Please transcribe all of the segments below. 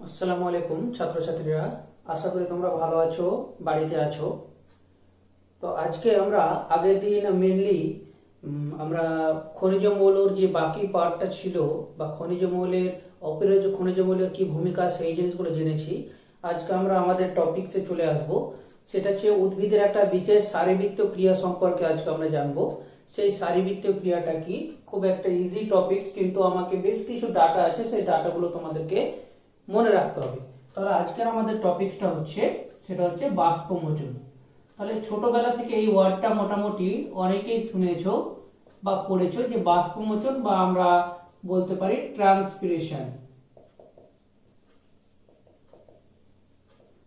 আসসালামু আলাইকুম ছাত্রছাত্রীরা, আশা করি তোমরা ভালো আছো, বাড়িতে আছো। তো আজকে আমরা আগের দিন মেনলি আমরা খনিজ মৌলর যে বাকি পার্টটা ছিল বা খনিজ মৌলের অপরিহার্য খনিজ মৌলের কি ভূমিকা সেই জিনিসগুলো জেনেছি। আজকে আমরা আমাদের টপিকসে চলে আসব, সেটা হচ্ছে উদ্ভিদের একটা বিশেষ শারীরবৃত্তীয় ক্রিয়া সম্পর্কে আজকে আমরা জানবো। সেই শারীরবৃত্তীয় ক্রিয়াটা কি, খুব একটা ইজি টপিকস, কিন্তু আমাকে বেশ কিছু ডাটা আছে, সেই ডাটাগুলো তোমাদেরকে মনে রাখতে হবে। তাহলে আজকের আমাদের টপিকসটা হচ্ছে, সেটা হচ্ছে বাষ্পমোচন। তাহলে ছোটবেলা থেকে এই ওয়ার্ডটা মোটামুটি অনেকেই শুনেছো বা পড়েছো, যে বাষ্পমোচন বা আমরা বলতে পারি ট্রান্সপিরেশন।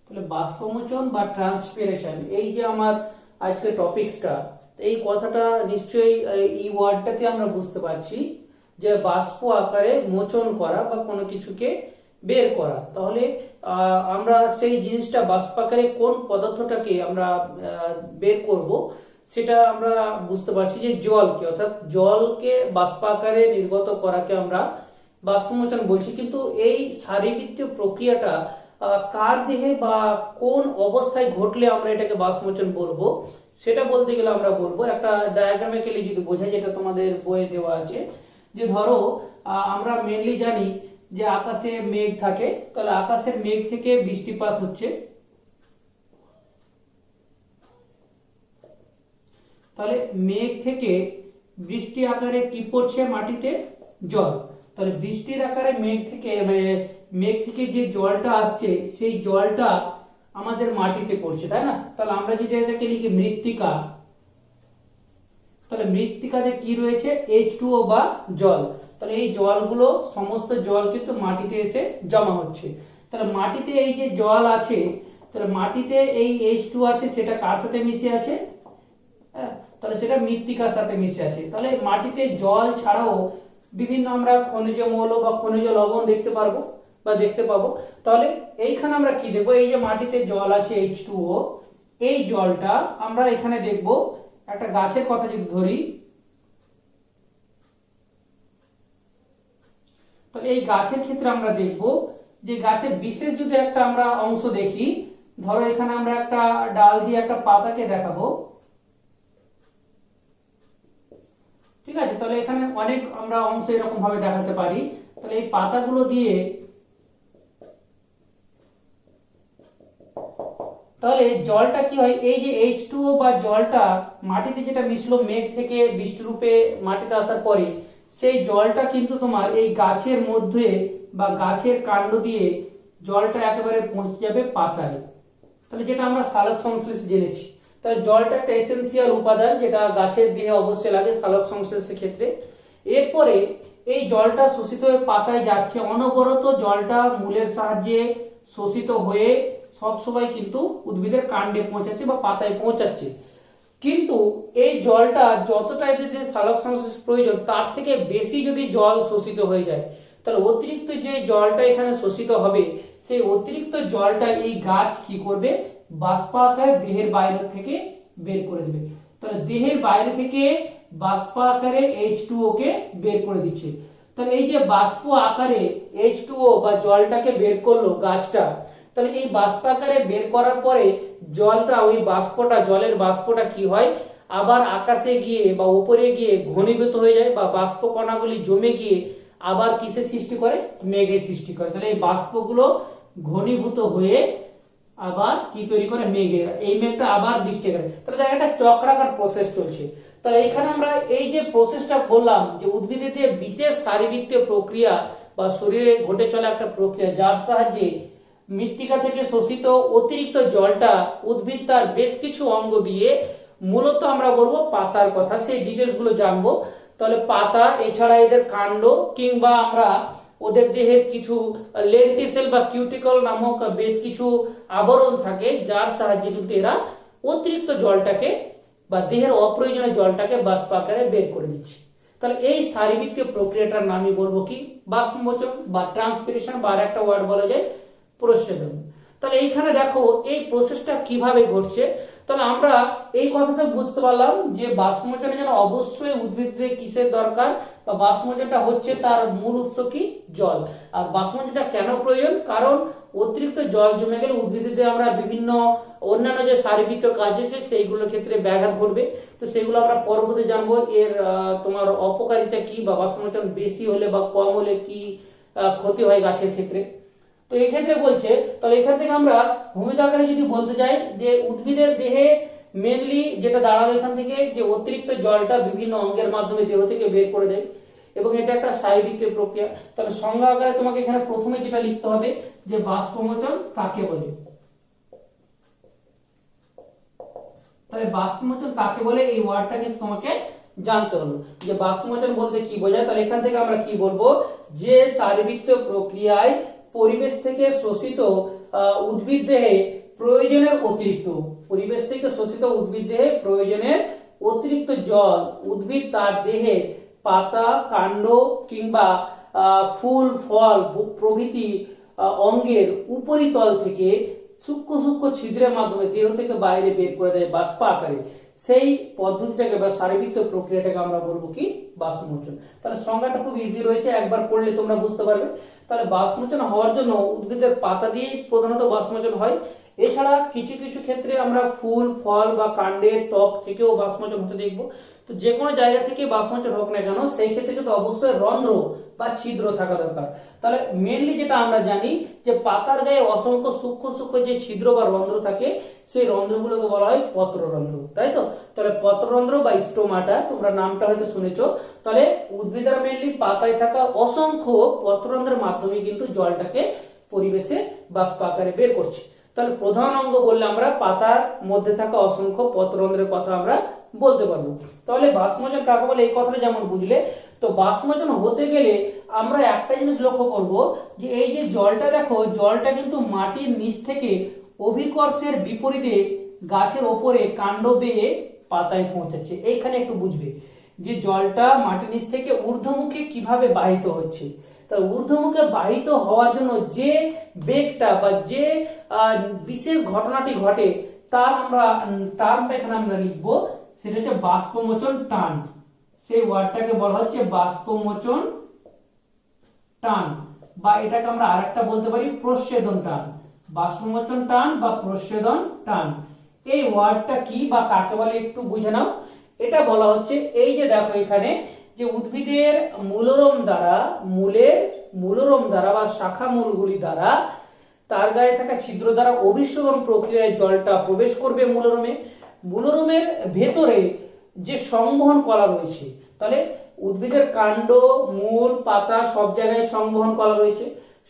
তাহলে বাষ্পমোচন বা ট্রান্সপিরেশন, এই যে আমার আজকে টপিকসটা, এই কথাটা নিশ্চয়ই এই ওয়ার্ডটাতে আমরা বুঝতে পারছি যে বাষ্প আকারে মোচন করা বা কোনো কিছুকে বের করা। তাহলে আমরা সেই জিনিসটা বাষ্প আকারে কোন পদার্থটাকে আমরা বের করব, সেটা আমরা বুঝতে পারছি যে জলকে, অর্থাৎ জলকে বাষ্প আকারে নির্গত করাকে আমরা বাষ্পমোচন বলছি। কিন্তু এই শারীরবৃত্তীয় প্রক্রিয়াটা কার দেহে বা কোন অবস্থায় ঘটলে আমরা এটাকে বাষ্পমোচন বলবো, সেটা বলতে গেলে আমরা বলবো একটা ডায়াগ্রামিক্যালি যদি বোঝাই, যেটা তোমাদের বইয়ে দেওয়া আছে। যে ধরো আমরা মেনলি জানি যে আকাশে মেঘ থাকে, তাহলে আকাশের মেঘ থেকে বৃষ্টিপাত হচ্ছে। তাহলে মেঘ থেকে বৃষ্টি আকারে কি পড়ছে মাটিতে? জল। তাহলে বৃষ্টির আকারে মেঘ থেকে মেঘ থেকে যে জলটা আসছে, সেই জলটা আমাদের মাটিতে পড়ছে, তাই না? তাহলে আমরা যদি এটাকে লিখি মৃত্তিকা, তাহলে মৃত্তিকাতে কি রয়েছে? H2O বা জল। তাহলে এই জলগুলো, সমস্ত জল কিন্তু মাটিতে এসে জমা হচ্ছে। তাহলে মাটিতে এই যে জল আছে, তাহলে মাটিতে এই H2 আছে, সেটা কার সাথে মিশে আছে? তাহলে সেটা মৃত্তিকার সাথে মিশে আছে। তাহলে মাটিতে জল ছাড়াও বিভিন্ন আমরা খনিজ মৌল বা খনিজ লবণ দেখতে পারবো বা দেখতে পাবো। তাহলে এইখানে আমরা কি দেখবো? এই যে মাটিতে জল আছে H2O, এই জলটা আমরা এখানে দেখবো একটা গাছের কথা যদি ধরি, তাহলে এই গাছের ক্ষেত্রে আমরা দেখব যে গাছের বিশেষ যদি একটা আমরা অংশ দেখি, ধরো এখানে আমরা একটা ডাল দিয়ে একটা পাতাকে দেখাবো, ঠিক আছে? তাহলে এখানে অনেক আমরা অংশ এরকম ভাবে দেখাতে পারি। তাহলে এই পাতাগুলো দিয়ে, তাহলে জলটা কি হয়? এই যে H2O বা জলটা মাটিতে যেটা মিশলো মেঘ থেকে বৃষ্টি রূপে মাটিতে আসার পরে, সেই জলটা কিন্তু তোমার এই গাছের মধ্যে বা গাছের কাণ্ড দিয়ে জলটা একেবারে পৌঁছে যাবে পাতায়। তাহলে যেটা আমরা সালোক সংশ্লেষ জেনেছি। তাহলে জলটা একটা এসেনশিয়াল উপাদান, যেটা গাছের দেহে অবশ্যই লাগে সালোক সংশ্লেষের ক্ষেত্রে। এরপরে এই জলটা শোষিত হয়ে পাতায় যাচ্ছে, অনবরত জলটা মূলের সাহায্যে শোষিত হয়ে সবসময় কিন্তু উদ্ভিদের কাণ্ডে পৌঁছাচ্ছে বা পাতায় পৌঁছাচ্ছে। কিন্তু এই জলটা যতটা এতে সালোক সংশ্লেষ প্রয়োজন, তার থেকে বেশি যদি জল শোষিত হয়ে যায়, তাহলে অতিরিক্ত যে জলটা এখানে শোষিত হবে, সেই অতিরিক্ত জলটা এই গাছ কি করবে? বাষ্প আকারে দেহের বাইরে থেকে বের করে দেবে। তাহলে দেহের বাইরে থেকে বাষ্প আকারে H2O কে বের করে দিচ্ছে। তাহলে এই যে বাষ্প আকারে H2O বা জলটাকে বের করলো গাছটা, তাহলে এই বাষ্প আকারে বের করার পরে জলটা, ওই বাষ্পটা, জলের বাষ্পটা কি হয়? আবার আকাশে গিয়ে বা উপরে গিয়ে ঘনীভূত হয়ে যায়, বা বাষ্প কণাগুলি জমে গিয়ে আবার কিসের সৃষ্টি করে? মেঘের সৃষ্টি করে। তাহলে এই বাষ্পগুলো ঘনীভূত হয়ে আবার কি তৈরি করে? মেঘের। এই মেঘটা আবার বৃষ্টি করে। তাহলে দেখা একটা চক্রাকার প্রসেস চলছে। তাহলে এখানে আমরা এই যে প্রসেসটা বললাম, যে উদ্ভিদের যে বিশেষ শারীরবৃত্তীয় প্রক্রিয়া বা শরীরে ঘটে চলা একটা প্রক্রিয়া, যার সাহায্যে মৃত্তিকা থেকে শোষিত অতিরিক্ত জলটা উদ্ভিদ তার বেশ কিছু অঙ্গ দিয়ে, মূলত আমরা বলবো পাতার কথা, সেই ডিটেলস গুলো জানবো। তাহলে পাতা, এছাড়া এদের কাণ্ড, কিংবা আমরা ওদের দেহের কিছু লেন্টিসেল বা কিউটিকল নামক বেশ কিছু আবরণ থাকে, যার সাহায্যে কিন্তু এরা অতিরিক্ত জলটাকে বা দেহের অপ্রয়োজনীয় জলটাকে বাষ্প আকারে বের করে দিচ্ছে। তাহলে এই শারীরবৃত্তীয় প্রক্রিয়াটার নামই বলবো কি? বাষ্পমোচন বা ট্রান্সপিরেশন, বা আর একটা ওয়ার্ড বলা যায় প্রস্বেদন। তাহলে এইখানে দেখো এই প্রসেসটা কিভাবে ঘটছে। তাহলে আমরা এই কথাটা বুঝতে পারলাম যে বাষ্পমোচনের জন্য অবশ্যই উদ্ভিদে কিসের দরকার, বা বাষ্পমোচনটা হচ্ছে তার মূল উৎস কি, জল। আর বাষ্পমোচনটা কেন প্রয়োজন, কারণ অতিরিক্ত জল জমে গেলে উদ্ভিদে আমরা বিভিন্ন অন্যান্য যে শারীরবৃত্ত কাজ আছে সেইগুলোর ক্ষেত্রে ব্যাঘাত ঘটবে। তো সেগুলো আমরা পরবর্তী জানবো, এর তোমার অপকারিতা কি, বা বাষ্পমোচন বেশি হলে বা কম হলে কি ক্ষতি হয় গাছের ক্ষেত্রে। তো এই ক্ষেত্রে বলছে, তাহলে এখান থেকে আমরা ভূমিকা আকারে যদি বলতে যাই যে উদ্ভিদের দেহে মেনলি যেটা দাঁড়ালো এখান থেকে, যে অতিরিক্ত জলটা বিভিন্ন অঙ্গের মাধ্যমে দেহ থেকে বের করে দেয় এবং এটা একটা শারীরবৃত্তীয় প্রক্রিয়া। তাহলে সংজ্ঞা আকারে তোমাকে এখানে প্রথমে যেটা লিখতে হবে যে বাষ্পমোচন কাকে বলে। তাহলে বাষ্পমোচন কাকে বলে এই ওয়ার্ডটা কিন্তু তোমাকে জানতে হলো, যে বাষ্পমোচন বলতে কি বোঝায়। তাহলে এখান থেকে আমরা কি বলবো, যে শারীরবৃত্তীয় প্রক্রিয়ায় পরিবেশ থেকে শোষিত উদ্ভিদ দেহে প্রয়োজনের অতিরিক্ত, পরিবেশ থেকে শোষিত উদ্ভিদ দেহে প্রয়োজনের অতিরিক্ত জল উদ্ভিদ তার দেহে পাতা, কাণ্ড কিংবা ফুল, ফল প্রভৃতি অঙ্গের উপরিতল থেকে সূক্ষ্ম সূক্ষ্ম ছিদ্রের মাধ্যমে দেহ থেকে বাইরে বের করে দেয় বাষ্প আকারে। সেই পদ্ধতিটাকে বা শারীরবৃত্তীয় প্রক্রিয়াটাকে আমরা বলবো কি, বাষ্পমোচন। তাহলে সংজ্ঞাটা খুব ইজি রয়েছে, একবার পড়লে তোমরা বুঝতে পারবে। তাহলে বাষ্পমোচন হওয়ার জন্য উদ্ভিদের পাতা দিয়েই প্রধানত বাষ্পমোচন হয়। এছাড়া কিছু কিছু ক্ষেত্রে আমরা ফুল, ফল বা কাণ্ডের ত্বক থেকেও বাষ্পমোচন হতে দেখবো। তো যে কোনো জায়গা থেকে বাষ্পমোচন হোক না কেন, সেই ক্ষেত্রে কিন্তু অবশ্যই রন্ধ্র বা ছিদ্র থাকা দরকার। তাহলে মেনলি যেটা আমরা জানি যে পাতার গায়ে অসংখ্য সূক্ষ্ম সূক্ষ্ম যে ছিদ্র বা রন্ধ্র থাকে, সেই রন্ধ্রগুলোকে বলা হয় পত্ররন্ধ্র, তাই তো। তাহলে পত্ররন্ধ্র বা স্টোমাটা, তোমরা নামটা হয়তো শুনেছো। তাহলে উদ্ভিদের মেনলি পাতায় থাকা অসংখ্য পত্ররন্ধ্রের মাধ্যমে কিন্তু জলটাকে পরিবেশে বাষ্প আকারে বের করছে। তাহলে প্রধান অঙ্গ বললে আমরা পাতার মধ্যে থাকা অসংখ্য পত্ররন্ধ্রের কথা আমরা বলতে পারবো। তাহলে বাষ্পমোচন কাকে বলে এই কথাটা যেমন বুঝলে, তো বাষ্পমোচন হতে গেলে আমরা একটা জিনিস লক্ষ্য করব, যে এই যে জলটা দেখো, জলটা কিন্তু মাটির নিচ থেকে অভিকর্ষের বিপরীতে গাছের ওপরে কাণ্ড বেয়ে পাতায় পৌঁছাচ্ছে। এইখানে একটু বুঝবে যে জলটা মাটির নিচ থেকে ঊর্ধ্বমুখে কিভাবে বাহিত হচ্ছে। তা ঊর্ধ্বমুখে বাহিত হওয়ার জন্য যে বেগটা বা যে বিশেষ ঘটনাটি ঘটে, তার আমরা টার্মটা এখানে আমরা লিখবো, সেটা হচ্ছে বাষ্পমোচন টান। সেই ওয়ার্ডটাকে বলা হচ্ছে বাষ্পমোচন টান, বা এটাকে আমরা আরেকটা বলতে পারি প্রচ্ছেদন টান। বাষ্পমোচন টান বা প্রচ্ছেদন টান, এই ওয়ার্ডটা কি বা কাকে বলে একটু বুঝে নাও। এটা বলা হচ্ছে, এই যে দেখো এখানে যে উদ্ভিদের মূলরম দ্বারা, মূলরম দ্বারা বা শাখা মূলগুলি দ্বারা তার গায়ে থাকা ছিদ্র দ্বারা অভিসরণ প্রক্রিয়ায় জলটা প্রবেশ করবে মূলরমে। মূলরমের ভেতরে যে সংবহন কলা রয়েছে, তাহলে উদ্ভিদের কাণ্ড, মূল, পাতা সব জায়গায় সংবহন কলা রয়েছে।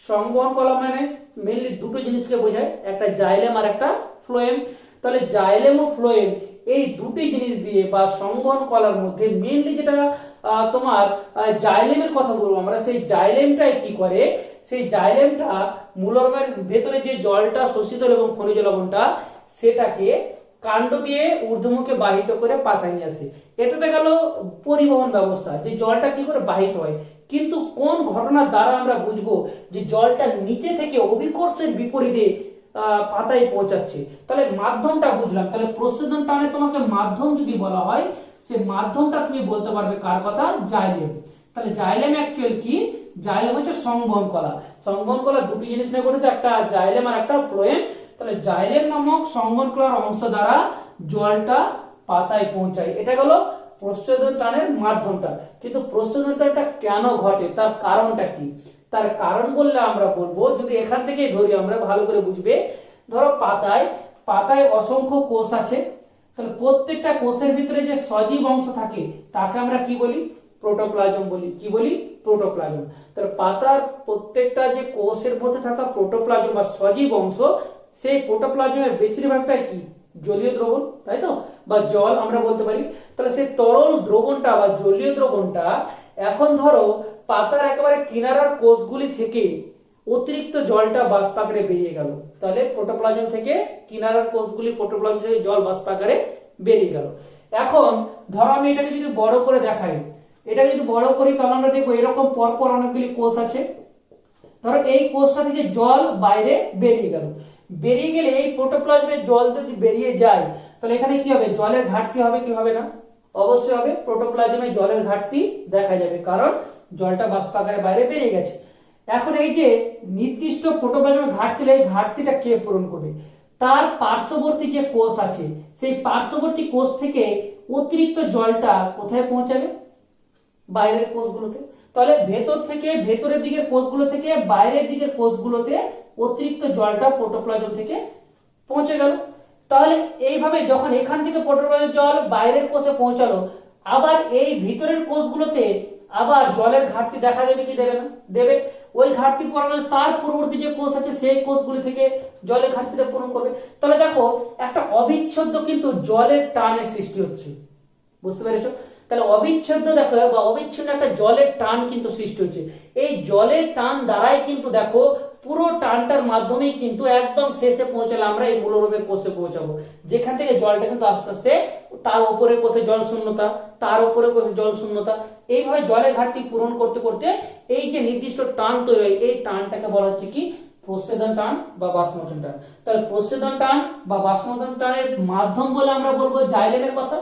সংবহন কলা মানে মেনলি দুটো জিনিসকে বোঝায়, একটা জাইলেম আর একটা ফ্লোয়েম। তাহলে জাইলেম ও ফ্লোয়েম এই দুটি জিনিস দিয়ে বা সংবহন কলার মধ্যে মেনলি যেটা তোমার জাইলেমের কথা বলবো আমরা, সেই জাইলেমটাই কি করে, সেই জাইলেমটা মূলরমের ভেতরে যে জলটা শোষিত এবং খনিজ লবণটা, সেটাকে কাণ্ড দিয়ে ঊর্ধ্বমুখে বাহিত করে পাতায় নিয়ে আসে। এটাতে গেল পরিবহন ব্যবস্থা, যে জলটা কি করে বাহিত হয়। কিন্তু কোন ঘটনার দ্বারা আমরা বুঝবো যে জলটা নিচে থেকে অভিকর্ষের বিপরীতে পাতায় পৌঁছাচ্ছে। তাহলে মাধ্যমটা বুঝলাম। তাহলে প্রচ্ছেদন টানে তোমাকে মাধ্যম যদি বলা হয়, সে মাধ্যমটা তুমি বলতে পারবে কার কথা, জাইলেম। তাহলে জাইলেম অ্যাকচুয়াল কি, জাইলেম হচ্ছে সংবহন কলা। সংবহন কলা দুটি জিনিস নিয়ে গঠিত, একটা জাইলেম আর একটা ফ্লোয়েম। তাহলে জাইলেম নামক সংবহন কলার অংশ দ্বারা জলটা পাতায় পৌঁছায়, এটা হলো প্রচ্ছেদন টানের মাধ্যমটা। কিন্তু প্রচ্ছেদন টানটা কেন ঘটে, তার কারণটা কি, তার কারণ বললে আমরা বলবো, যদি এখান থেকে ধরি আমরা ভালো করে বুঝবে। ধরো পাতায় অসংখ্য কোষ আছে, তাহলে প্রত্যেকটা কোষের ভিতরে যে সজীব অংশ থাকে তাকে আমরা কি বলি, প্রোটোপ্লাজম বলি। কি বলি, প্রোটোপ্লাজম। তাহলে পাতার প্রত্যেকটা যে কোষের মধ্যে থাকা প্রোটোপ্লাজম বা সজীব অংশ, সেই প্রোটোপ্লাজমের বেশিরভাগটাই কি, জলীয় দ্রবণ, তাই তো, বা জল আমরা বলতে পারি। তাহলে সেই তরল দ্রবণটা বা জলীয় দ্রবণটা এখন ধরো পাতার একেবারে কিনারার কোষগুলি থেকে অতিরিক্ত জলটা বাষ্প আকারে বেরিয়ে গেল। তাহলে প্রোটোপ্লাজম থেকে কিনারার কোষগুলি, প্রোটোপ্লাজম থেকে জল বাষ্প আকারে বেরিয়ে গেল। এখন ধরো আমি এটাকে যদি বড় করে দেখাই, এটা যদি বড় করি, তাহলে আমরা দেখবো এরকম পরপর অনেকগুলি কোষ আছে। ধরো এই কোষটা থেকে জল বাইরে বেরিয়ে গেল, বেরিয়ে গেলে এই প্রোটোপ্লাজমের জল যদি বেরিয়ে যায়, তাহলে এখানে কি হবে, জলের ঘাটতি হবে কি হবে না? অবশ্যই হবে। প্রোটোপ্লাজমে জলের ঘাটতি দেখা যাবে, কারণ জলটা বাষ্প আকারে বাইরে বেরিয়ে গেছে। এখন এই যে নির্দিষ্ট প্রোটোপ্লাজমের ঘাটতি, এই ঘাটতিটা কে পূরণ করবে? তার পার্শ্ববর্তী যে কোষ আছে, সেই পার্শ্ববর্তী কোষ থেকে অতিরিক্ত জলটা কোথায় পৌঁছাবে? বাইরের কোষগুলোতে। তাহলে ভেতর থেকে, ভেতরের দিকের কোষগুলো থেকে বাইরের দিকের কোষগুলোতে অতিরিক্ত জলটা প্রোটোপ্লাজম থেকে পৌঁছে গেল। তাহলে এইভাবে যখন এখান থেকে প্রোটোপ্লাজম জল বাইরের কোষে পৌঁছালো, আবার এই ভিতরের কোষগুলোতে আবার জলের ঘাটতি দেখা দেবে কি দেবে না? দেবে। ওই ঘাটতি পূরণ, তার পূর্ববর্তী যে কোষ আছে সেই কোষগুলি থেকে জলের ঘাটতিটা পূরণ করবে। তাহলে দেখো একটা অবিচ্ছেদ্য কিন্তু জলের টানের সৃষ্টি হচ্ছে, বুঝতে পেরেছো? তাহলে অবিচ্ছেদ্য দেখো বা অবিচ্ছিন্ন একটা জলের টান কিন্তু সৃষ্টি হচ্ছে। এই জলের টান দ্বারাই কিন্তু দেখো পুরো টানটার মাধ্যমেই কিন্তু একদম শেষে পৌঁছালে আমরা এই মূলরূপের কোষে পৌঁছাবো, যেখান থেকে জলটা কিন্তু আস্তে আস্তে তার উপরে কোষে জল শূন্যতা, তার উপরে কোষে জল শূন্যতা, এইভাবে জলের ঘাটতি পূরণ করতে করতে এই যে নির্দিষ্ট টান তৈরি হয়, এই টানটাকে বলা হচ্ছে কি? প্রচ্ছেদন টান বা বাষ্পমোচন টান। তাহলে প্রচ্ছেদন টান বা বাষ্পমোচন টানের মাধ্যম বলে আমরা বলবো জাইলেমের কথা।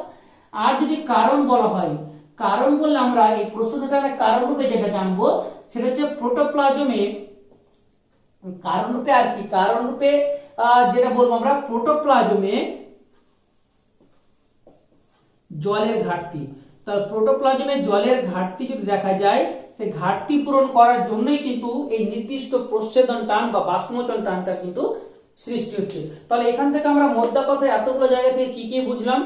আর যদি কারণ বলা হয়, কারণ বললে আমরা এই প্রচ্ছেদন টানের কারণ রূপে যেটা জানবো সেটা হচ্ছে প্রোটোপ্লাজমে কারণ রূপে আর কি, কারণ রূপে যেটা বলবো আমরা প্রোটোপ্লাজমে জলের ঘাটতি। তাহলে প্রোটোপ্লাজমে জলের ঘাটতি যদি দেখা যায়, সেই ঘাটতি পূরণ করার জন্যই কিন্তু এই নির্দিষ্ট প্রচ্ছেদন টান বা বাষ্পমোচন টানটা কিন্তু সৃষ্টি হচ্ছে। তাহলে এখান থেকে আমরা মোদ্দা কথায় এতগুলো জায়গা থেকে কি কি বুঝলাম,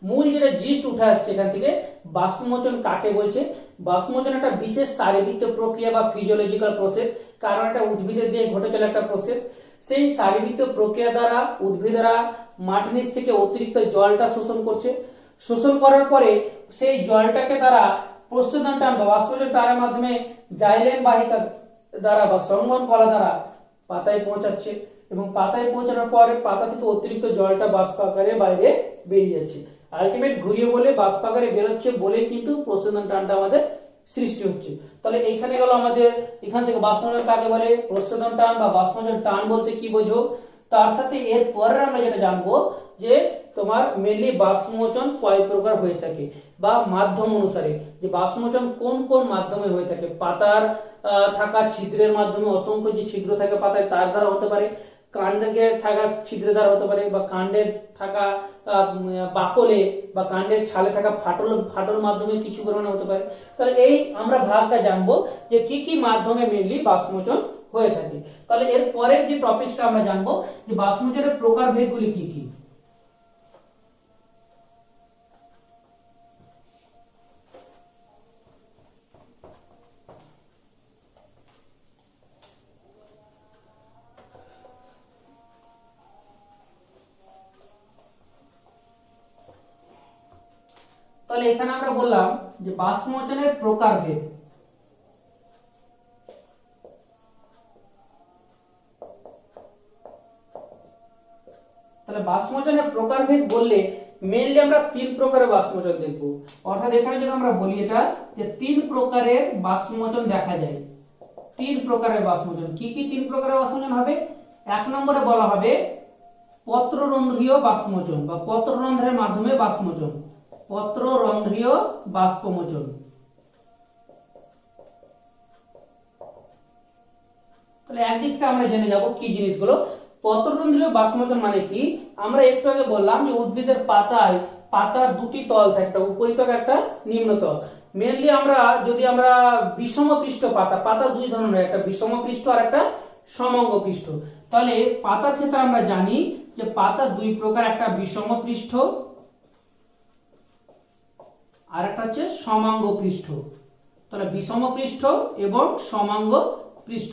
মূল যেটা জিস্ট উঠে আসছে এখান থেকে, বাষ্পমোচন কাকে বলছে? বাষ্পমোচন একটা বিশেষ শারীরবৃত্তীয় প্রক্রিয়া বা ফিজিওলজিক্যাল প্রসেস, কারণ একটা উদ্ভিদের দিয়ে ঘটে চলে একটা প্রসেস। সেই শারীরবৃত্তীয় প্রক্রিয়া দ্বারা উদ্ভিদেরা মাটির নিচ থেকে অতিরিক্ত জলটা শোষণ করছে। শোষণ করার পরে সেই জলটাকে তারা প্রচ্ছেদন টান বা বাষ্পমোচন টানের মাধ্যমে জাইলেম বাহিকা দ্বারা বা সংবহন কলা দ্বারা পাতায় পৌঁছাচ্ছে, এবং পাতায় পৌঁছানোর পরে পাতা থেকে অতিরিক্ত জলটা বাষ্প আকারে বাইরে বেরিয়ে যাচ্ছে। আলটিমেট ঘুরিয়ে বলে বাষ্প আকারে বেরোচ্ছে বলেই কিন্তু প্রচ্ছেদন টানটা আমাদের সৃষ্টি হচ্ছে। তাহলে এইখানে গেল আমাদের, এখান থেকে বাষ্পমোচন কাকে বলে, প্রচ্ছেদন টান বা বাষ্পমোচন টান বলতে কি বোঝো। তার সাথে এর পরে আমরা যেটা জানবো যে তোমার মেনলি বাষ্পমোচন কয় প্রকার হয়ে থাকে বা মাধ্যম অনুসারে, যে বাষ্পমোচন কোন কোন মাধ্যমে হয়ে থাকে। পাতার থাকা ছিদ্রের মাধ্যমে, অসংখ্য যে ছিদ্র থাকে পাতায় তার দ্বারা হতে পারে, কাণ্ডে থাকা ছিদ্রের দ্বারা হতে পারে, বা কাণ্ডের থাকা বাকলে বা কাণ্ডের ছালে থাকা ফাটল মাধ্যমে কিছু পরিমাণে হতে পারে। তাহলে এই আমরা ভাগটা জানবো যে কি কি মাধ্যমে মেনলি বাষ্পমোচন হয়ে থাকে। তাহলে এর পরের যে টপিকটা আমরা জানবো যে বাষ্পমোচনের প্রকারভেদগুলি কি কি। তাহলে এখানে আমরা বললাম যে বাষ্পমোচনের প্রকারভেদ। তাহলে বাষ্পমোচনের প্রকারভেদ বললে মেইনলি আমরা তিন প্রকারের বাষ্পমোচন দেখব। অর্থাৎ এখানে যদি আমরা বলি এটা যে তিন প্রকারের বাষ্পমোচন দেখা যায়। তিন প্রকারের বাষ্পমোচন কি কি? তিন প্রকারের বাষ্পমোচন হবে। এক নম্বরে বলা হবে পত্ররন্ধ্রীয় বাষ্পমোচন বা পত্ররন্ধ্রের মাধ্যমে বাষ্পমোচন, পত্ররন্ধ্রীয় বাষ্পমোচন। তাহলে একদিক থেকে আমরা জেনে যাব কি জিনিসগুলো। পত্ররন্ধ্রীয় বাষ্পমোচন মানে কি? আমরা একটু আগে বললাম যে উদ্ভিদের পাতায় পাতার দুটি তল থাকে, একটা উপরিতল একটা নিম্নতল। মেনলি আমরা যদি আমরা বিষম পৃষ্ঠ পাতা, পাতা দুই ধরনের, একটা বিষম পৃষ্ঠ আর একটা সমঙ্গ পৃষ্ঠ। তাহলে পাতার ক্ষেত্রে আমরা জানি যে পাতা দুই প্রকার, একটা বিষম পৃষ্ঠ আর একটা হচ্ছে সমাঙ্গ পৃষ্ঠ। তাহলে বিষম পৃষ্ঠ এবং সমাঙ্গ পৃষ্ঠ।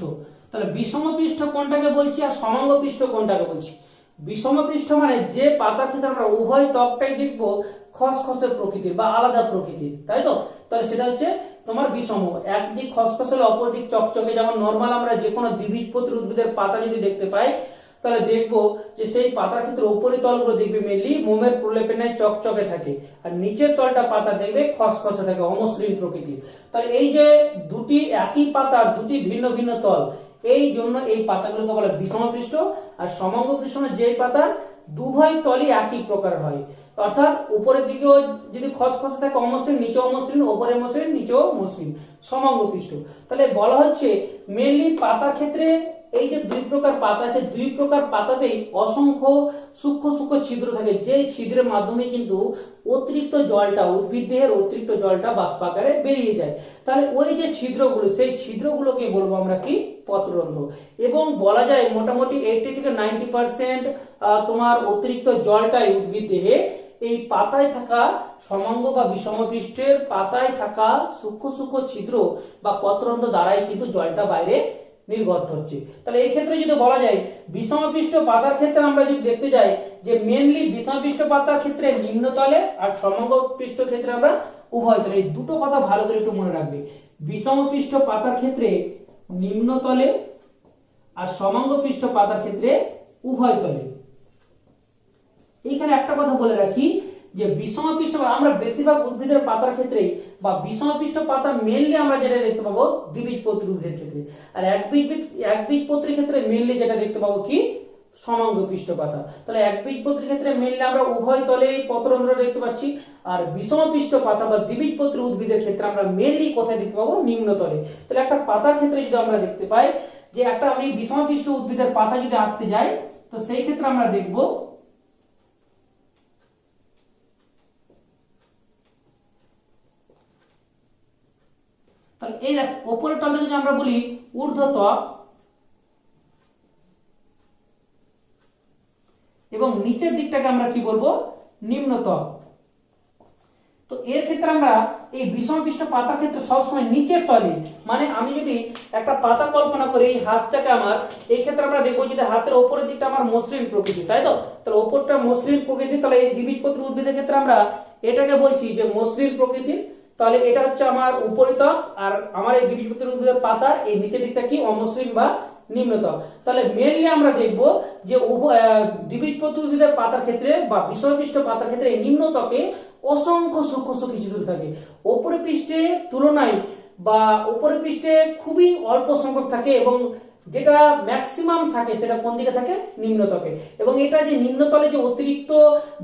তাহলে বিষম পৃষ্ঠ কোনটাকে বলছি আর সমাঙ্গ পৃষ্ঠ কোনটাকে বলছি? বিষম পৃষ্ঠ মানে যে পাতার ক্ষেত্রে আমরা উভয় ত্বকটাই দেখবো খসখসে প্রকৃতির বা আলাদা প্রকৃতির, তাই তো? তাহলে সেটা হচ্ছে তোমার বিষম, একদিক খসখসে অপর দিক চকচকে। যেমন নর্মাল আমরা যে কোনো দ্বিবীজপত্রী উদ্ভিদের পাতা যদি দেখতে পাই তাহলে দেখবো যে সেই পাতার ক্ষেত্রে উপরিতলগুলো দেখবে মেনলি মোমের প্রলেপের ন্যায় চকচকে থাকে, আর নিচের তলটা পাতা দেখবে খসখসে থাকে, অমসৃণ প্রকৃতির। তাহলে এই যে দুটি একই পাতার দুটি ভিন্ন ভিন্ন তল, এই জন্য এই পাতাগুলোকে বলে বিষম পৃষ্ঠ। আর সমাঙ্গ পৃষ্ঠ যে পাতার দুভয় তলই একই প্রকার হয়, অর্থাৎ উপরের দিকেও যদি খসখসে থাকে অমসৃণ, নিচেও মসৃণ, উপরে মসৃণ নিচেও মসৃণ, সমাঙ্গ পৃষ্ঠ। তাহলে বলা হচ্ছে মেনলি পাতার ক্ষেত্রে এই যে দুই প্রকার পাতা আছে, দুই প্রকার পাতাতেই অসংখ্য সূক্ষ্ম সূক্ষ্ম ছিদ্র থাকে, যে ছিদ্রের মাধ্যমে কিন্তু অতিরিক্ত জলটা, উদ্ভিদ দেহের অতিরিক্ত জলটা বাষ্প আকারে বেরিয়ে যায়। তাহলে ওই যে ছিদ্রগুলো, সেই ছিদ্রগুলোকে বলবো আমরা কি, পত্ররন্ধ্র। এবং বলা যায় মোটামুটি 80 থেকে 90% তোমার অতিরিক্ত জলটাই উদ্ভিদ দেহে এই পাতায় থাকা সমাঙ্গ বা বিষম পৃষ্ঠের পাতায় থাকা সূক্ষ্ম সূক্ষ্ম ছিদ্র বা পত্ররন্ধ্র দ্বারাই কিন্তু জলটা বাইরে নির্গত হচ্ছে। তাহলে এই ক্ষেত্রে যদি বলা যায় বিষম পৃষ্ঠ পাতার ক্ষেত্রে আমরা যদি দেখতে যাই যে মেনলি বিষম পৃষ্ঠ পাতার ক্ষেত্রে নিম্নতলে আর সমাঙ্গ পৃষ্ঠ ক্ষেত্রে আমরা উভয় তলে। এই দুটো কথা ভালো করে একটু মনে রাখবে, বিষম পৃষ্ঠ পাতার ক্ষেত্রে নিম্নতলে আর সমাঙ্গ পৃষ্ঠ পাতার ক্ষেত্রে উভয় তলে। এইখানে একটা কথা বলে রাখি যে বিষম পৃষ্ঠ আমরা বেশিরভাগ উদ্ভিদের পাতার ক্ষেত্রে বা বিষম পৃষ্ঠ পাতা মেনলি আমরা যেটা দেখতে পাবো দ্বিবীজপত্রী উদ্ভিদের ক্ষেত্রে, আর একবীজপত্রীর ক্ষেত্রে মেনলি যেটা দেখতে পাবো কি, সমাঙ্গ পৃষ্ঠ পাতা। তাহলে একবীজপত্রীর ক্ষেত্রে মেনলি আমরা উভয় তলে পত্ররন্ধ্র দেখতে পাচ্ছি, আর বিষম পৃষ্ঠ পাতা বা দ্বিবীজপত্রী উদ্ভিদের ক্ষেত্রে আমরা মেনলি কোথায় দেখতে পাবো, নিম্নতলে। তাহলে একটা পাতার ক্ষেত্রে যদি আমরা দেখতে পাই যে একটা আমি বিষম পৃষ্ঠ উদ্ভিদের পাতা যদি আঁকতে যাই, তো সেই ক্ষেত্রে আমরা দেখবো তাহলে এই উপরের তলটা যদি আমরা বলি ঊর্ধ্বতক এবং নিচের দিকটাকে আমরা কি বলবো, নিম্নতক। তো এর ক্ষেত্রে আমরা এই বিষম পৃষ্ঠ পাতার ক্ষেত্রে সবসময় নিচের তলে, মানে আমি যদি একটা পাতা কল্পনা করি এই হাতটাকে আমার, এই ক্ষেত্রে আমরা দেখবো যদি হাতের উপরের দিকটা আমার মসৃণ প্রকৃতি, তাই তো, তাহলে উপরটা মসৃণ প্রকৃতি, তাহলে এই দ্বিবীজপত্রী উদ্ভিদের ক্ষেত্রে আমরা এটাকে বলছি যে মসৃণ প্রকৃতির। তাহলে এটা হচ্ছে আমার উপরিতক, আর আমার এই দ্বিবীজপত্রী উদ্ভিদের পাতার এই নিচের দিকটা কি, অমসৃণ বা নিম্নতক। তাহলে মেনলি আমরা দেখব যে দ্বিবীজপত্রী উদ্ভিদের পাতার ক্ষেত্রে বা বিষমপৃষ্ঠ পাতার ক্ষেত্রে এই নিম্নতকে অসংখ্য সূক্ষ্ম সূক্ষ্ম ছিদ্র থাকে, উপরের পৃষ্ঠে তুলনায় বা উপরের পৃষ্ঠে খুবই অল্প সংখ্যক থাকে, এবং যেটা ম্যাক্সিমাম থাকে সেটা কোন দিকে থাকে, নিম্নতকে। এবং এটা যে নিম্নতলে যে অতিরিক্ত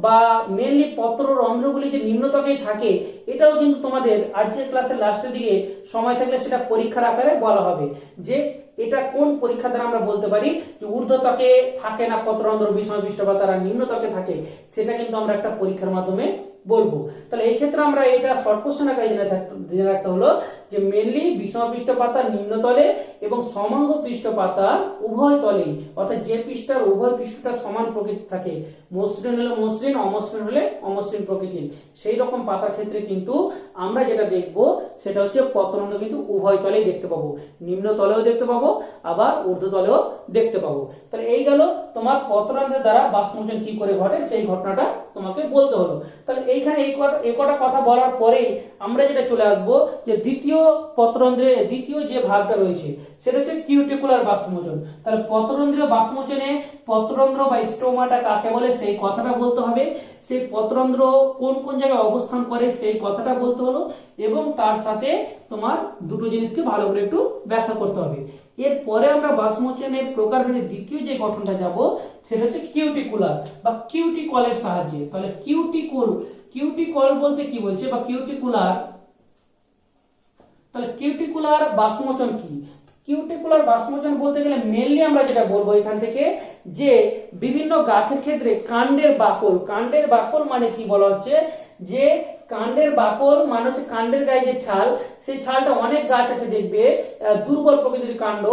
বা মেনলি পত্ররন্ধ্রগুলি যে নিম্নতকেই থাকে, এটাও কিন্তু তোমাদের আজকের ক্লাসের লাস্টের দিকে সময় থাকলে সেটা পরীক্ষার আকারে বলা হবে যে এটা কোন পরীক্ষা দ্বারা আমরা বলতে পারি যে ঊর্ধ্বতকে থাকে না পত্ররন্ধ্র বিষম পৃষ্ঠ পাতা, আর নিম্নতকে থাকে, সেটা কিন্তু আমরা একটা পরীক্ষার মাধ্যমে বলবো। তাহলে এই ক্ষেত্রে আমরা এটা শর্ট কোশ্চেন আকারে জেনে রাখতে হলো যে মেনলি বিষম পৃষ্ঠ পাতা নিম্নতলে এবং সমাঙ্গ পৃষ্ঠ পাতা উভয় তলেই, অর্থাৎ যে পৃষ্ঠটার উভয় পৃষ্ঠটা সমান প্রকৃতি থাকে, মসৃণ হলে মসৃণ, অমসৃণ হলে অমসৃণ প্রকৃতির, সেই রকম পাতার ক্ষেত্রে কিন্তু আমরা যেটা দেখব সেটা হচ্ছে পত্ররন্ধ্র কিন্তু উভয় তলেই দেখতে পাবো, নিম্ন তলেও দেখতে পাবো আবার ঊর্ধ্ব তলেও দেখতে পাবো। তাহলে এই গেল তোমার পত্ররন্ধ্রের দ্বারা বাষ্পমোচন কি করে ঘটে সেই ঘটনাটা তোমাকে বলতে হলো। তাহলে এইখানে এই কটা কথা বলার পরেই আমরা যেটা চলে আসবো যে দ্বিতীয় পত্ররন্ধ্রের দ্বিতীয় যে ভাগটা রয়েছে সেটা হচ্ছে কিউটিকুলার বাষ্পমোচন। তাহলে পত্ররন্ধ্রীয় বাষ্পমোচনে পত্ররন্ধ্র বা স্টোমাটা কাকে বলে সেই কথাটা বলতে হবে, সেই পত্ররন্ধ্র কোন কোন জায়গায় অবস্থান করে সেই কথাটা বলতে হলো, এবং তার সাথে তোমার দুটো জিনিসকে ভালো করে একটু ব্যাখ্যা করতে হবে। এরপরে আমরা বাষ্পমোচনের প্রকারভেদে দ্বিতীয় যে গঠনটা যাব সেটা হচ্ছে কিউটিকুলার বা কিউটিকলের সাহায্যে। তাহলে কিউটিকল বলতে কি বলছে বা কিউটিকুলার, তাহলে কিউটিকুলার বাষ্পমোচন কি? কিউটিকুলার বাষ্পমোচন বলতে গেলে মেনলি আমরা যেটা বলবো এখান থেকে যে বিভিন্ন গাছের ক্ষেত্রে কাণ্ডের বাকল মানে কি বলা হচ্ছে যে কাণ্ডের বাকল মানে হচ্ছে কাণ্ডের গায়ে যে ছাল, সেই ছালটা অনেক গাছ আছে দেখবে দুর্বল প্রকৃতির কাণ্ড,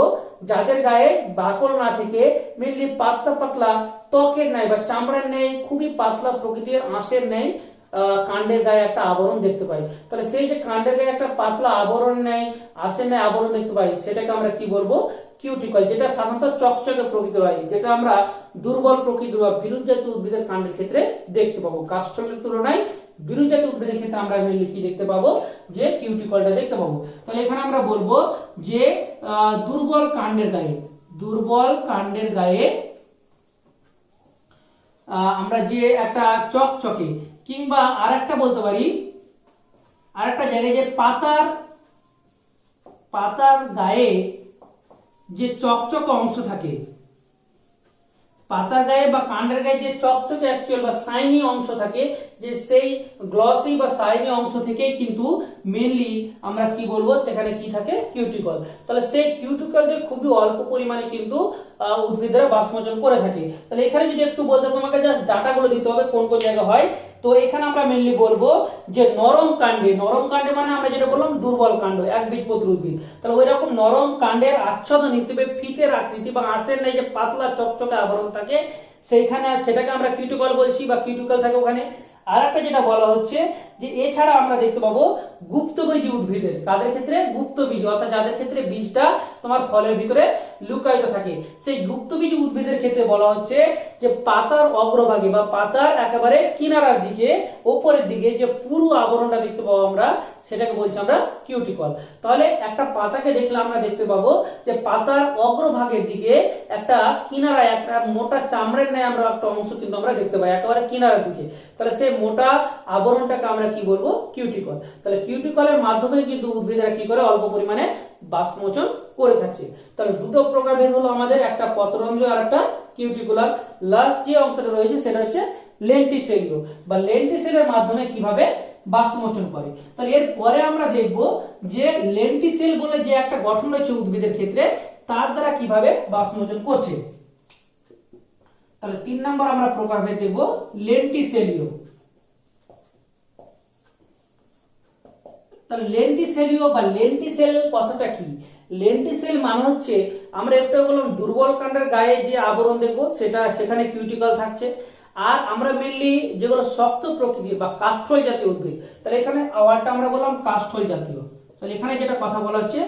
যাদের গায়ে বাকল না থেকে মেনলি পাতলা পাতলা ত্বকের ন্যায় বা চামড়ার ন্যায় খুবই পাতলা প্রকৃতির আঁশের ন্যায় কাণ্ডের গায়ে একটা আবরণ দেখতে পাই। তাহলে সেই যে কাণ্ডের গায়ে একটা পাতলা আবরণ নেই, আঁশের ন্যায় আবরণ দেখতে পাই, সেটাকে আমরা কি বলবো, কিউটিকল, যেটা সাধারণত চকচকে প্রকৃতির হয়, যেটা আমরা দুর্বল প্রকৃতির বা বিরুৎ জাতীয় উদ্ভিদের কাণ্ডের ক্ষেত্রে দেখতে পাবো। কাষ্ঠলের তুলনায় বিরুৎ জাতীয় উদ্ভিদের ক্ষেত্রে আমরা মেনলি কি দেখতে পাবো, যে কিউটিকলটা দেখতে পাবো। তাহলে এখানে আমরা বলবো যে দুর্বল কাণ্ডের গায়ে আমরা যে একটা চকচকে, কিংবা আরেকটা বলতে পারি আরেকটা জায়গায় যে পাতার গায়ে যে চকচকে অংশ থাকে, পাতার গায়ে বা কাণ্ডের গায়ে যে চকচকে অ্যাকচুয়াল বা শাইনি অংশ থাকে, যে সেই গ্লসি বা শাইনি অংশ থেকেই কিন্তু মেনলি আমরা কি বলবো সেখানে কি থাকে, কিউটিকল। তাহলে সেই কিউটিকল দিয়ে খুবই অল্প পরিমাণে কিন্তু উদ্ভিদরা বাষ্পমোচন করে থাকে। তাহলে এখানে যদি একটু বলতে তোমাকে জাস্ট ডাটাগুলো দিতে হবে কোন কোন জায়গা হয়। তো এখানে আমরা মেনলি বলবো যে নরম কাণ্ডে, নরম কাণ্ডে মানে আমরা যেটা বললাম দুর্বল কাণ্ড, একবীজপত্রী উদ্ভিদ, তাহলে ওই রকম নরম কাণ্ডের আচ্ছাদন হিসেবে ফিতের আকৃতি বা আঁশের নাই যে পাতলা চকচকে আবরণ থাকে সেইখানে সেটাকে আমরা কিউটিকল বলছি বা কিউটিকল থাকে ওখানে। আর একটা যেটা বলা হচ্ছে যে এছাড়া আমরা দেখতে পাবো গুপ্তবীজী উদ্ভিদের, কাদের ক্ষেত্রে, গুপ্তবীজ, অর্থাৎ যাদের ক্ষেত্রে বীজটা তোমার ফলের ভিতরে লুকায়িত থাকে, সেই গুপ্তবীজী উদ্ভিদের ক্ষেত্রে বলা হচ্ছে যে পাতার অগ্রভাগে বা পাতার একেবারে কিনারার দিকে ওপরের দিকে যে পুরো আবরণটা দেখতে পাবো আমরা, সেটাকে বলছি আমরা কিউটিকল। তাহলে একটা পাতাকে দেখলে আমরা দেখতে পাবো যে পাতার অগ্রভাগের দিকে একটা কিনারায় একটা মোটা চামড়ার ন্যায় আমরা একটা অংশ কিন্তু আমরা দেখতে পাই একেবারে কিনারার দিকে, তাহলে সেই মোটা আবরণটাকে আমরা কি বলবো, কিউটিকল। তাহলে কিউটিকলের মাধ্যমে কিন্তু উদ্ভিদরা কি করে অল্প পরিমাণে বাষ্পমোচন করে থাকছে। তাহলে দুটো প্রকারভেদ হলো আমাদের, একটা পত্ররন্ধ্র আর একটা কিউটিকুলার। লাস্ট যে অংশটা রয়েছে সেটা হচ্ছে লেন্টিসেলীয় বা লেন্টিসেলের মাধ্যমে কিভাবে বাষ্পমোচন করে। তাহলে এর পরে আমরা দেখব যে লেন্টিসেল বলে যে একটা গঠন রয়েছে উদ্ভিদের ক্ষেত্রে, তার দ্বারা কিভাবে বাষ্পমোচন করছে। তাহলে 3 নম্বর আমরা প্রকারভেদ দেখব লেন্টিসেলীয়। তাহলে লেন্টিসেলীয় বা লেন্টিসেল কথাটা কি, লেন্টিসেল মানে হচ্ছে আমরা একটু বললাম দুর্বল কাণ্ডের গায়ে যে আবরণ দেখবো সেটা, সেখানে কিউটিকল থাকছে। আর আমরা মেনলি যেগুলো শক্ত প্রকৃতির বা কাষ্ঠল জাতীয় উদ্ভিদ, তাহলে এখানে ওয়ার্ডটা আমরা বললাম কাষ্ঠল জাতীয়। তাহলে এখানে যেটা কথা বলা হচ্ছে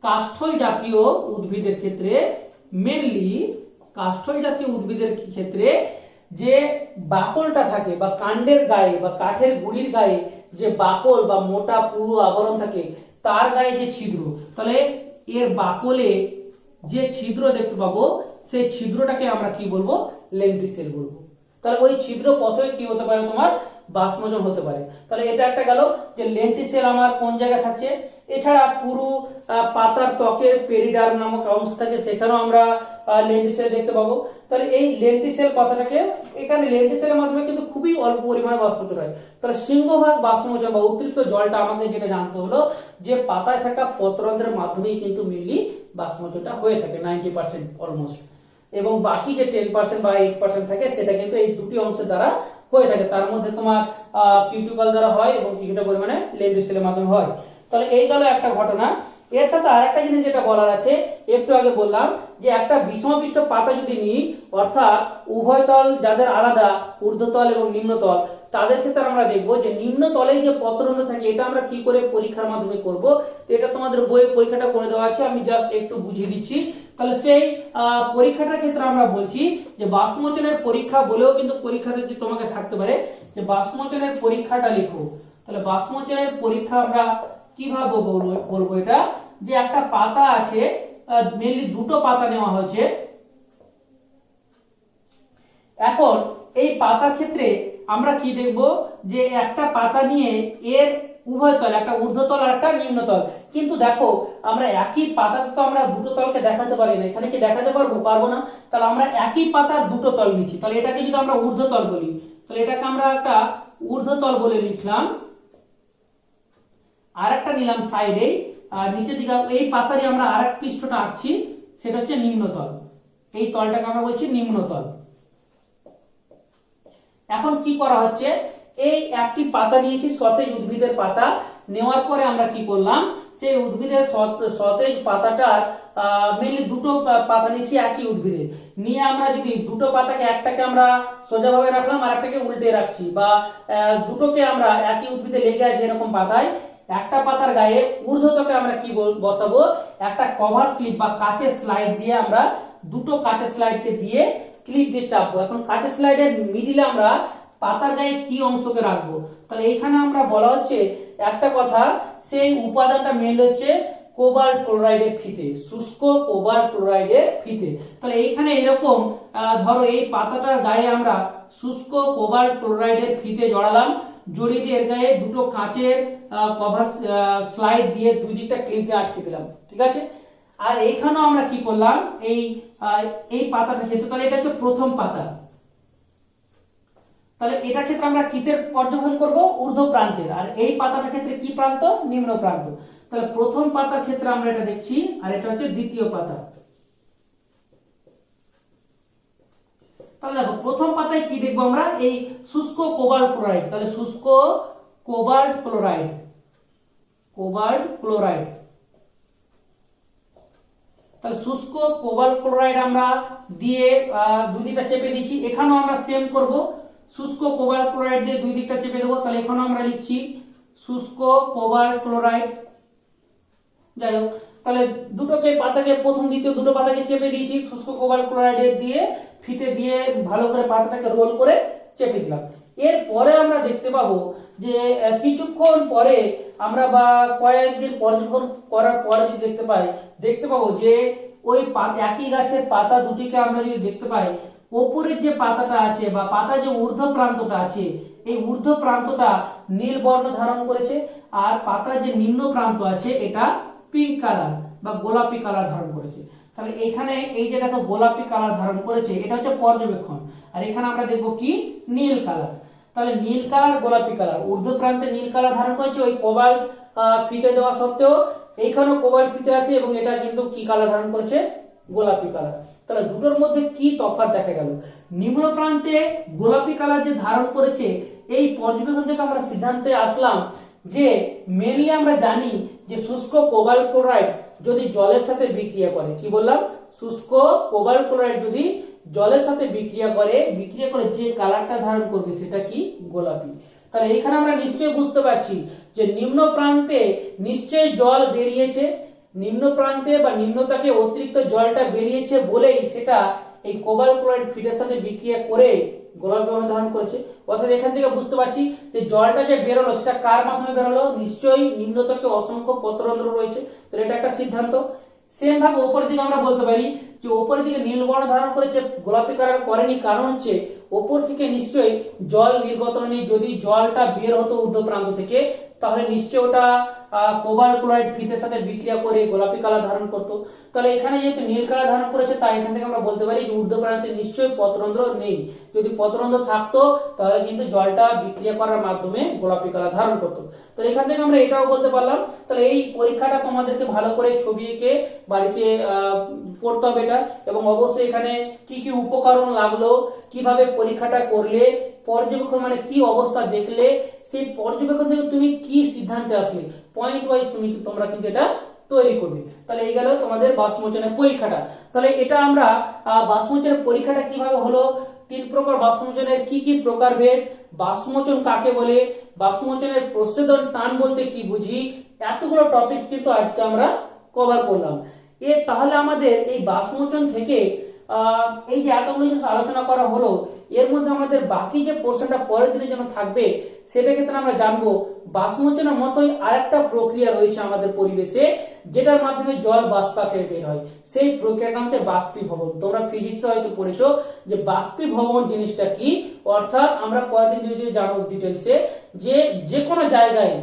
কাষ্ঠল জাতীয় উদ্ভিদের ক্ষেত্রে, মেনলি কাষ্ঠল জাতীয় উদ্ভিদের ক্ষেত্রে যে বাকলটা থাকে বা কাণ্ডের গায়ে বা কাঠের গুড়ির গায়ে যে বাকল বা মোটা পুরু আবরণ থাকে, তার গায়ে যে ছিদ্র, তাহলে এর বাকলে যে ছিদ্র দেখতে পাবো সেই ছিদ্রটাকে আমরা কি বলবো, লেন্টিসেল বলবো। তাহলে ওই ছিদ্র পথে কি হতে পারে, তোমার বাষ্পমোচন হতে পারে। তাহলে এটা একটা গেল যে লেন্টিসেল আমার কোন জায়গায় থাকছে। এছাড়া পুরো পাতার ত্বকের পেরিডার্ম নামক অংশ থাকে, সেখানেও আমরা লেন্টিসেল দেখতে পাবো। তাহলে এই লেন্টিসেল কথাটাকে এখানে লেন্টিসেলের মাধ্যমে কিন্তু খুবই অল্প পরিমাণে বাষ্পমোচন হয়। তাহলে সিংহভাগ বাষ্পমোচন বা অতিরিক্ত জলটা আমাকে যেটা জানতে হলো যে পাতায় থাকা পত্ররন্ধ্রের মাধ্যমেই কিন্তু মেনলি বাষ্পমোচনটা হয়ে থাকে 90% অলমোস্ট, এবং বাকি যে 10% বা 8% থাকে সেটা কিন্তু এই দুটি অংশের দ্বারা হয়ে থাকে। তার মধ্যে তোমার কিউটিকল দ্বারা হয় এবং কিছুটা পরিমাণে লেন্টিসেলের মাধ্যমে হয়। তাহলে এই গেল একটা ঘটনা। এর সাথে আরেকটা জিনিস যেটা বলার আছে, একটু আগে বললাম যে একটা বিষমপৃষ্ঠ পাতা যদি নিই, অর্থাৎ উভয় তল যাদের আলাদা, ঊর্ধ্বতল এবং নিম্নতল, তাদের ক্ষেত্রে আমরা দেখবো যে নিম্ন তলে যে পত্ররন্ধ্র থাকে এটা আমরা কি করে পরীক্ষার মাধ্যমে করব। এটা তোমাদের বইয়ে পরীক্ষাটা করে দেওয়া আছে, আমি জাস্ট একটু বুঝিয়ে দিচ্ছি। তাহলে সেই পরীক্ষাটার ক্ষেত্রে আমরা বলছি যে বাষ্পমোচনের পরীক্ষা বলেও কিন্তু পরীক্ষাতে যে তোমাকে থাকতে পারে যে বাষ্পমোচনের পরীক্ষাটা লিখো। তাহলে বাষ্পমোচনের পরীক্ষা আমরা কিভাবে বলবো, এটা যে একটা পাতা আছে, মেনলি দুটো পাতা নেওয়া হয়েছে। এখন এই পাতার ক্ষেত্রে আমরা কি দেখব যে একটা পাতা নিয়ে এর উভয় তল, একটা ঊর্ধ্বতল আর একটা নিম্নতল, কিন্তু দেখো আমরা একই পাতাতে তো আমরা দুটো তলকে দেখাতে পারি না, এখানে কি দেখাতে পারবো না। তাহলে আমরা একই পাতার দুটো তল নিচ্ছি, তাহলে এটাকে যদি আমরা ঊর্ধ্বতল বলি, তাহলে এটাকে আমরা একটা ঊর্ধ্বতল বলে লিখলাম। আর একটা নিলাম সাইডে, আর নিচের দিকে এই পাতারই আমরা আরেক পৃষ্ঠটা আঁকছি, সেটা হচ্ছে নিম্নতল। এই তলটাকে আমরা বলছি নিম্নতল। এখন কি করা হচ্ছে, এই একটি পাতা নিয়েছি, সতেজ উদ্ভিদের পাতা নেওয়ার পরে আমরা কি করলাম, সেই উদ্ভিদের সতেজ পাতাটার মেনলি দুটো পাতা নিয়েছি একই উদ্ভিদের, নিয়ে আমরা যদি দুটো পাতাকে, একটাকে আমরা সোজাভাবে রাখলাম আর একটাকে উল্টে রাখছি, বা দুটোকে আমরা একই উদ্ভিদে লেগে আছে এরকম পাতায়, একটা পাতার গায়ে ঊর্ধ্বতকে আমরা কি বসাবো, একটা কভার স্লিপ বা কাচের স্লাইড দিয়ে আমরা দুটো কাচের স্লাইডকে দিয়ে ক্লিপ দিয়ে চাপবো। এখন কাচের স্লাইডের মিডিলে আমরা পাতার গায়ে কি অংশকে রাখবো, তাহলে এইখানে আমরা বলা হচ্ছে একটা কথা, সেই উপাদানটা মেন হচ্ছে কোবাল্ট ক্লোরাইডের ফিতে, শুষ্ক কোবাল্ট ক্লোরাইডের ফিতে। তাহলে এইখানে এরকম ধরো এই পাতাটার গায়ে আমরা শুষ্ক কোবাল্ট ক্লোরাইডের ফিতে জড়ালাম, জড়িয়ে দিয়ে এর গায়ে দুটো কাঁচের কভার স্লাইড দিয়ে দুই দিকটা ক্লিপ দিয়ে আটকে দিলাম, ঠিক আছে। আর এইখানেও আমরা কি করলাম, এই পাতাটা ক্ষেত্রে, তাহলে এটা হচ্ছে প্রথম পাতা, তাহলে এটা ক্ষেত্রে আমরা কিসের পর্যবেক্ষণ করব, ঊর্ধ্ব প্রান্তের। আর এই পাতাটার ক্ষেত্রে কি প্রান্ত, নিম্ন প্রান্ত। তাহলে প্রথম পাতার ক্ষেত্রে আমরা এটা দেখছি, আর এটা হচ্ছে দ্বিতীয় পাতা। তাহলে দেখো প্রথম পাতায় কি দেখবো আমরা, এই শুষ্ক কোবাল্ট ক্লোরাইড, তাহলে শুষ্ক কোবাল্ট ক্লোরাইড, তাহলে শুষ্ক কোবাল্ট ক্লোরাইড আমরা দিয়ে দুই দিকটা চেপে দিচ্ছি। এখানেও আমরা সেম করব, শুষ্ক কোবাল্ট ক্লোরাইড দিয়ে দুই দিকটা চেপে দেবো। তাহলে এখানেও আমরা লিখছি শুষ্ক কোবাল্ট ক্লোরাইড। যাই হোক, তাহলে দুটোকে পাতাকে, প্রথম দ্বিতীয় দুটো পাতাকে চেপে দিয়েছি শুষ্ক কোবাল্ট ক্লোরাইড দিয়ে, ফিতে দিয়ে ভালো করে পাতাটাকে রোল করে চেপে দিলাম। এরপরে আমরা দেখতে পাবো যে কিছুক্ষণ পরে আমরা বা কয়েকদিন পর্যবেক্ষণ করার পরে যদি দেখতে পাবো যে ওই একই গাছের পাতা দুটিকে আমরা যদি দেখতে পাই, ওপরের যে পাতাটা আছে বা পাতার যে ঊর্ধ্ব প্রান্তটা আছে, এই ঊর্ধ্ব প্রান্তটা নীল বর্ণ ধারণ করেছে, আর পাতার যে নিম্ন প্রান্ত আছে এটা পিঙ্ক কালার বা গোলাপি কালার ধারণ করেছে। তাহলে এখানে এই যে দেখো গোলাপি কালার ধারণ করেছে, এটা হচ্ছে পর্যবেক্ষণ। আর এখানে আমরা দেখবো কি, নীল কালার। তাহলে নীল কালার, গোলাপি কালার, ঊর্ধ্ব প্রান্তে নীল কালার ধারণ করেছে ওই কোবাল্ট ফিতে দেওয়া সত্ত্বেও, এইখানেও কোবাল্ট ফিতে আছে এবং এটা কিন্তু কি কালার ধারণ করেছে, গোলাপি কালার। তাহলে দুটোর মধ্যে কি তফাৎ দেখা গেল, নিম্ন প্রান্তে গোলাপি কালার যে ধারণ করেছে, এই পর্যবেক্ষণ থেকে আমরা সিদ্ধান্তে আসলাম যে মেনলি আমরা জানি যে শুষ্ক কোবাল্ট ক্লোরাইড যদি জলের সাথে বিক্রিয়া করে, কি বললাম, শুষ্ক কোবাল্ট ক্লোরাইড যদি জলের সাথে বিক্রিয়া করে যে কালারটা ধারণ করবে সেটা কি, গোলাপি। তাহলে এখানে আমরা নিশ্চয়ই বুঝতে পারছি যে নিম্ন প্রান্তে নিশ্চয়ই জল বেরিয়েছে, নিম্ন প্রান্তে বা নিম্নতাকে অতিরিক্ত জলটা বেরিয়েছে বলেই সেটা এই কোবাল্ট ক্লোরাইড ফিটের সাথে বিক্রিয়া করে গোলাপি বর্ণ ধারণ করেছে। অর্থাৎ এখান থেকে বুঝতে পারছি যে জলটা যে বেরোলো সেটা কার মাধ্যমে বেরোলো, নিশ্চয়ই নিম্নতাকে অসংখ্য পত্ররন্ধ্র রয়েছে। তাহলে এটা একটা সিদ্ধান্ত। সেম ভাবে উপরের দিকে আমরা বলতে পারি যে উপরের দিকে নীল বর্ণ ধারণ করেছে, গোলাপি কালার করেনি, কারণ হচ্ছে ওপর থেকে নিশ্চয়ই জল নির্গত হয়নি। যদি জলটা বের হতো ঊর্ধ্ব প্রান্ত থেকে, তাহলে নিশ্চয়ই ওটা কোবাল্ট ক্লোরাইড ফিতের সাথে বিক্রিয়া করে গোলাপি কালার ধারণ করতো। তাহলে এখানে যেহেতু নীল কালার ধারণ করেছে, তাই এখান থেকে আমরা বলতে পারি যে ঊর্ধ্ব প্রান্তে নিশ্চয়ই পত্ররন্ধ্র নেই। যদি পত্ররন্ধ্র থাকতো তাহলে কিন্তু জলটা বিক্রিয়া করার মাধ্যমে গোলাপি কালার ধারণ করতো। তো এখান থেকে আমরা এটাও বলতে পারলাম। তাহলে এই পরীক্ষাটা তোমাদেরকে ভালো করে ছবি এঁকে বাড়িতে পড়তে হবে এটা, এবং অবশ্যই এখানে কি কি উপকরণ লাগলো, কিভাবে পরীক্ষাটা করলে, পর্যবেক্ষণ মানে কি অবস্থা দেখলে, সেই পর্যবেক্ষণ থেকে তুমি কি সিদ্ধান্তে আসলে, পয়েন্ট ওয়াইজ তোমরা কিন্তু এটা তৈরি করবে। তাহলে এই গেল তোমাদের বাষ্পমোচনের পরীক্ষাটা। তাহলে এটা আমরা বাষ্পমোচনের পরীক্ষাটা কিভাবে হলো, 3 প্রকার বাষ্পমোচনের কি কি প্রকারভেদ, বাষ্পমোচন কাকে বলে, বাষ্পমোচনের প্রচ্ছেদন টান বলতে কি বুঝি, এতগুলো টপিক কিন্তু আজকে আমরা কভার করলাম। তাহলে আমাদের এই বাষ্পমোচন থেকে এই যে এতগুলো জিনিস আলোচনা করা হলো, এর মধ্যে আমাদের বাকি যে পোর্শনটা পরের দিনের জন্য থাকবে, সেটা ক্ষেত্রে আমরা জানবো বাষ্পমোচনের মতোই আরেকটা প্রক্রিয়া রয়েছে আমাদের পরিবেশে, যেটার মাধ্যমে জল বাষ্প আকারে বের হয়। সেই প্রক্রিয়াটা হচ্ছে বাষ্পীভবন। তোমরা ফিজিক্সে হয়তো পড়েছো যে বাষ্পীভবন জিনিসটা কি। অর্থাৎ আমরা কয়েকদিন যদি জানবো ডিটেলসে যে কোনো জায়গায়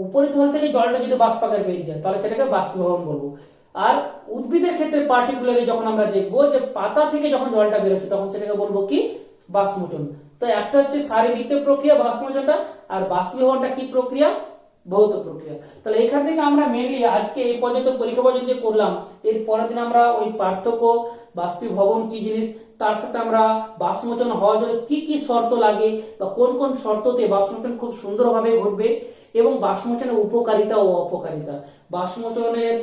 উপরিতল থেকে জলটা যদি বাষ্প আকারে বেরিয়ে যায়, তাহলে সেটাকে বাষ্পীভবন বলবো। আর উদ্ভিদের ক্ষেত্রে পার্টিকুলারলি যখন আমরা দেখবো যে পাতা থেকে যখন জলটা বেরোচ্ছে, তখন সেটাকে বলবো কি, বাষ্পমোচন। তো একটা হচ্ছে শারীরবৃত্তীয় প্রক্রিয়া বাষ্পমোচনটা, আর বাষ্পীভবনটা কি প্রক্রিয়া, ভৌত প্রক্রিয়া। তাহলে এখান থেকে আমরা মেনলি আজকে এই পর্যন্ত পরীক্ষা পর্যন্ত করলাম। এর পরের দিন আমরা ওই পার্থক্য, বাষ্পীভবন কি জিনিস, তার সাথে আমরা বাষ্পমোচন হওয়ার জন্য কি কি শর্ত লাগে বা কোন কোন শর্ততে বাষ্পমোচন খুব সুন্দরভাবে ঘটবে, এবং বাষ্পমোচনের উপকারিতা ও অপকারিতা, বাষ্পমোচনের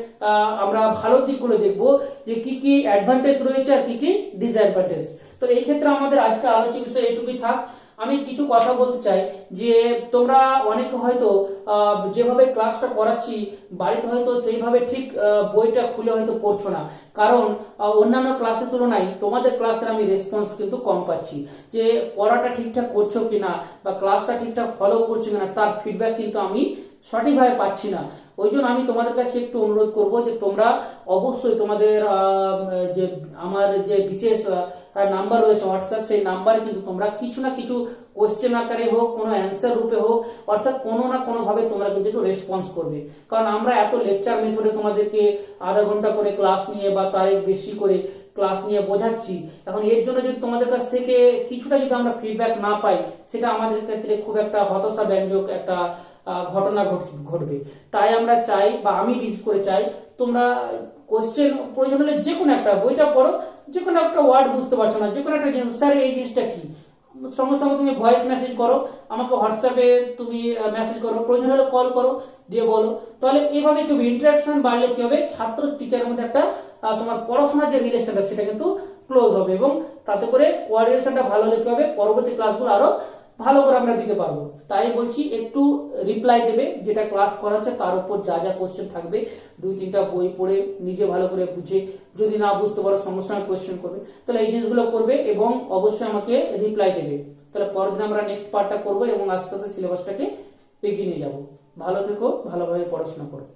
আমরা ভালো দিকগুলো দেখবো যে কি কি অ্যাডভান্টেজ রয়েছে আর কি কি ডিসঅ্যাডভান্টেজ। তো এই ক্ষেত্রে আমাদের আজকে আলোচনার বিষয় এটুকুই থাক। আমি কিছু কথা বলতে চাই যে তোমরা অনেকে হয়তো যেভাবে ক্লাসটা করাচ্ছি বাড়িতে হয়তো সেইভাবে ঠিক বইটা খুলে হয়তো পড়ছো না, কারণ অন্যান্য ক্লাসের তুলনায় তোমাদের ক্লাসের আমি রেসপন্স কিন্তু কম পাচ্ছি, যে পড়াটা ঠিকঠাক করছো কিনা বা ক্লাসটা ঠিকঠাক ফলো করছো কিনা তার ফিডব্যাক কিন্তু আমি সঠিকভাবে পাচ্ছি না। ওই জন্য আমি তোমাদের কাছে একটু অনুরোধ করব যে তোমরা অবশ্যই তোমাদের যে আমার যে বিশেষ নাম্বার রয়েছে হোয়াটসঅ্যাপ, সেই নাম্বারে কিন্তু তোমরা কিছু না কিছু কোশ্চেন আকারে হোক, কোনো অ্যান্সার রূপে হোক, অর্থাৎ কোনো না কোনো ভাবে তোমরা কিন্তু একটু রেসপন্স করবে। কারণ আমরা এত লেকচার মেথডে তোমাদেরকে আধা ঘন্টা করে ক্লাস নিয়ে বা তার বেশি করে ক্লাস নিয়ে বোঝাচ্ছি, এখন এর জন্য যদি তোমাদের কাছ থেকে কিছুটা যদি আমরা ফিডব্যাক না পাই, সেটা আমাদের ক্ষেত্রে খুব একটা হতাশা ব্যঞ্জক একটা ঘটনা ঘটবে। তাই আমরা চাই, বা আমি বিশেষ করে চাই, তোমরা কোশ্চেন প্রয়োজন হলে যে কোনো একটা বইটা পড়ো, যে কোনো একটা ওয়ার্ড বুঝতে পারছো না, যে কোনো একটা জিনিস, স্যার এই জিনিসটা কি, সঙ্গে সঙ্গে তুমি ভয়েস মেসেজ করো আমাকে, হোয়াটসঅ্যাপে তুমি মেসেজ করো, প্রয়োজন হলে কল করো, দিয়ে বলো। তাহলে এইভাবে কি ইন্টারাকশন বাড়লে কি হবে, ছাত্র টিচারের মধ্যে একটা তোমার পড়াশোনার যে রিলেশনটা সেটা কিন্তু ক্লোজ হবে, এবং তাতে করে কোঅর্ডিনেশনটা ভালো হলে কি হবে, পরবর্তী ক্লাসগুলো আরো ভালো করে আমরা দিতে পারবো। তাই বলছি একটু রিপ্লাই দেবে, যেটা ক্লাস করা হচ্ছে তার উপর যা যা কোশ্চেন থাকবে, 2-3টা বই পড়ে নিজে ভালো করে বুঝে, যদি না বুঝতে পারো সঙ্গে সঙ্গে কোশ্চেন করবে, তাহলে এই জিনিসগুলো করবে এবং অবশ্যই আমাকে রিপ্লাই দেবে। তাহলে পরের দিন আমরা নেক্সট পার্টটা করবো এবং আস্তে আস্তে সিলেবাসটাকে এগিয়ে নিয়ে যাবো। ভালো থেকো, ভালোভাবে পড়াশোনা করো।